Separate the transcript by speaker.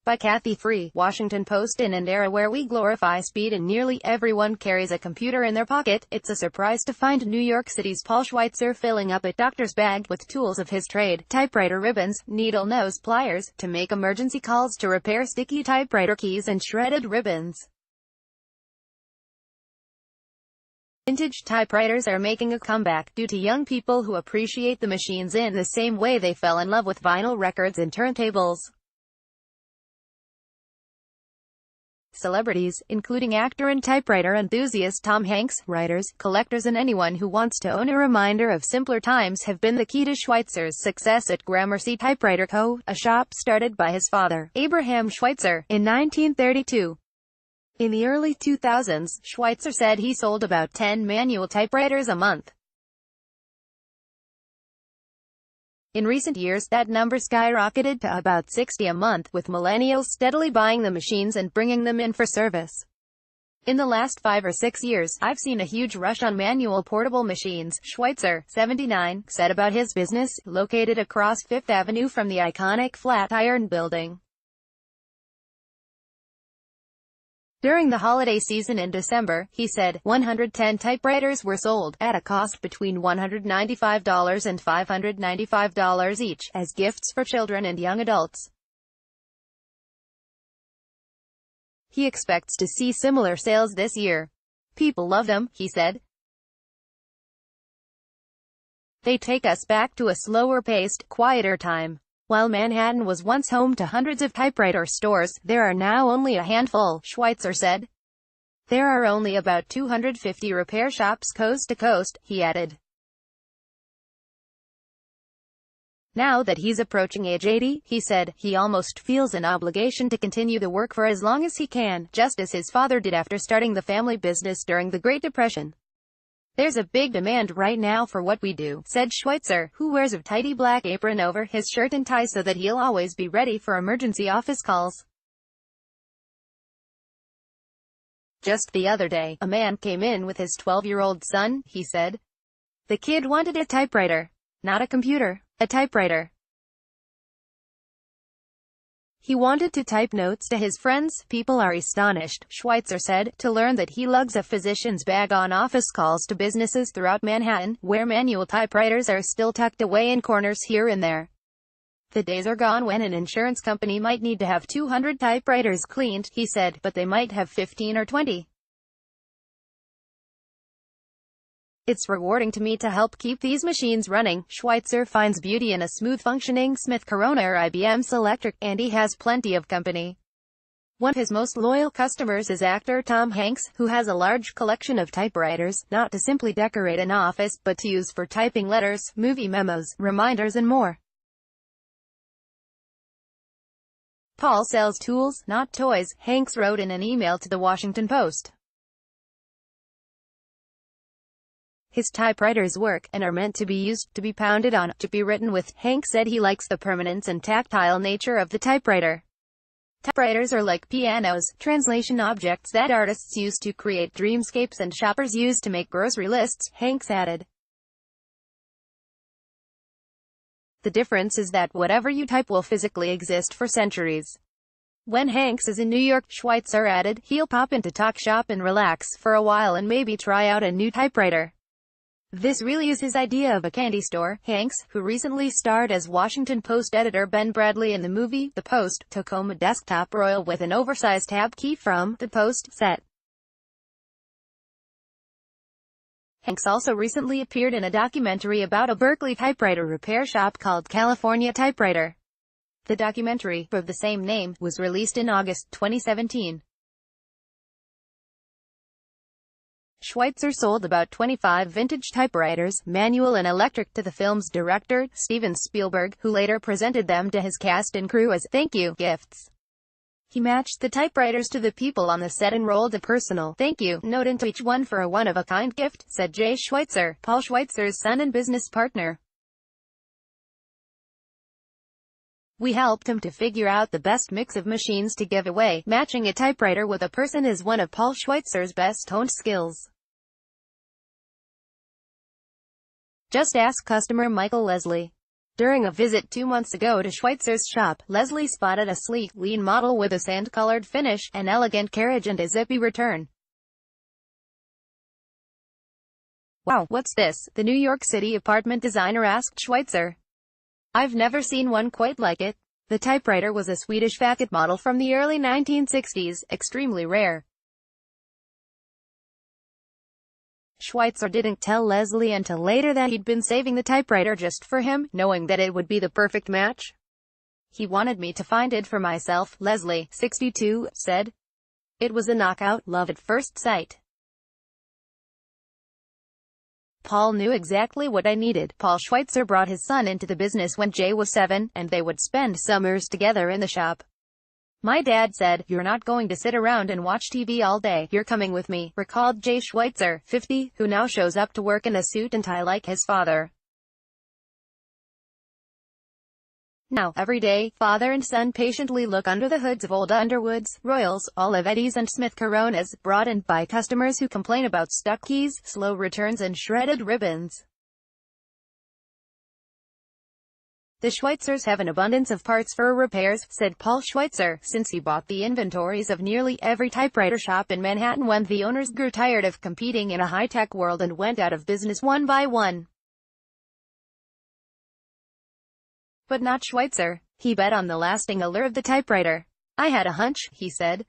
Speaker 1: By Kathy Free, Washington Post. In an era where we glorify speed and nearly everyone carries a computer in their pocket, it's a surprise to find New York City's Paul Schweitzer filling up a doctor's bag with tools of his trade: typewriter ribbons, needle nose pliers, to make emergency calls, to repair sticky typewriter keys and shredded ribbons. Vintage typewriters are making a comeback, due to young people who appreciate the machines in the same way they fell in love with vinyl records and turntables. Celebrities, including actor and typewriter enthusiast Tom Hanks, writers, collectors and anyone who wants to own a reminder of simpler times, have been the key to Schweitzer's success at Gramercy Typewriter Co., a shop started by his father, Abraham Schweitzer, in 1932. In the early 2000s, Schweitzer said he sold about 10 manual typewriters a month. In recent years, that number skyrocketed to about 60 a month, with millennials steadily buying the machines and bringing them in for service. In the last 5 or 6 years, I've seen a huge rush on manual portable machines, Schweitzer, 79, said about his business, located across Fifth Avenue from the iconic Flatiron Building. During the holiday season in December, he said, 110 typewriters were sold, at a cost between $195 and $595 each, as gifts for children and young adults. He expects to see similar sales this year. People love them, he said. They take us back to a slower-paced, quieter time. While Manhattan was once home to hundreds of typewriter stores, there are now only a handful, Schweitzer said. There are only about 250 repair shops coast to coast, he added. Now that he's approaching age 80, he said, he almost feels an obligation to continue the work for as long as he can, just as his father did after starting the family business during the Great Depression. There's a big demand right now for what we do, said Schweitzer, who wears a tidy black apron over his shirt and tie so that he'll always be ready for emergency office calls. Just the other day, a man came in with his 12-year-old son, he said. The kid wanted a typewriter. Not a computer, a typewriter. He wanted to type notes to his friends. People are astonished, Schweitzer said, to learn that he lugs a physician's bag on office calls to businesses throughout Manhattan, where manual typewriters are still tucked away in corners here and there. The days are gone when an insurance company might need to have 200 typewriters cleaned, he said, but they might have 15 or 20. It's rewarding to me to help keep these machines running. Schweitzer finds beauty in a smooth-functioning Smith Corona or IBM Selectric, and he has plenty of company. One of his most loyal customers is actor Tom Hanks, who has a large collection of typewriters, not to simply decorate an office, but to use for typing letters, movie memos, reminders and more. Paul sells tools, not toys, Hanks wrote in an email to the Washington Post. His typewriters work, and are meant to be used, to be pounded on, to be written with. Hanks said he likes the permanence and tactile nature of the typewriter. Typewriters are like pianos, translation objects that artists use to create dreamscapes and shoppers use to make grocery lists, Hanks added. The difference is that whatever you type will physically exist for centuries. When Hanks is in New York, Schweitzer added, he'll pop in to talk shop and relax for a while and maybe try out a new typewriter. This really is his idea of a candy store. Hanks, who recently starred as Washington Post editor Ben Bradley in the movie The Post, took home a desktop royal with an oversized tab key from The Post set. Hanks also recently appeared in a documentary about a Berkeley typewriter repair shop called California Typewriter. The documentary, of the same name, was released in August 2017. Schweitzer sold about 25 vintage typewriters, manual and electric, to the film's director, Steven Spielberg, who later presented them to his cast and crew as thank you gifts. He matched the typewriters to the people on the set and rolled a personal thank you note into each one for a one-of-a-kind gift, said Jay Schweitzer, Paul Schweitzer's son and business partner. We helped him to figure out the best mix of machines to give away. Matching a typewriter with a person is one of Paul Schweitzer's best-honed skills. Just ask customer Michael Leslie. During a visit 2 months ago to Schweitzer's shop, Leslie spotted a sleek, lean model with a sand-colored finish, an elegant carriage and a zippy return. "Wow, what's this?" the New York City apartment designer asked Schweitzer. "I've never seen one quite like it." The typewriter was a Swedish Facket model from the early 1960s, extremely rare. Schweitzer didn't tell Leslie until later that he'd been saving the typewriter just for him, knowing that it would be the perfect match. "He wanted me to find it for myself," Leslie, 62, said. "It was a knockout, love at first sight. Paul knew exactly what I needed." Paul Schweitzer brought his son into the business when Jay was 7, and they would spend summers together in the shop. "My dad said, 'You're not going to sit around and watch TV all day, you're coming with me,'" recalled Jay Schweitzer, 50, who now shows up to work in a suit and tie like his father. Now, every day, father and son patiently look under the hoods of old Underwoods, Royals, Olivettis and Smith Coronas, brought in by customers who complain about stuck keys, slow returns and shredded ribbons. "The Schweitzers have an abundance of parts for repairs," said Paul Schweitzer, since he bought the inventories of nearly every typewriter shop in Manhattan when the owners grew tired of competing in a high-tech world and went out of business one by one. But not Schweitzer. He bet on the lasting allure of the typewriter. "I had a hunch," he said.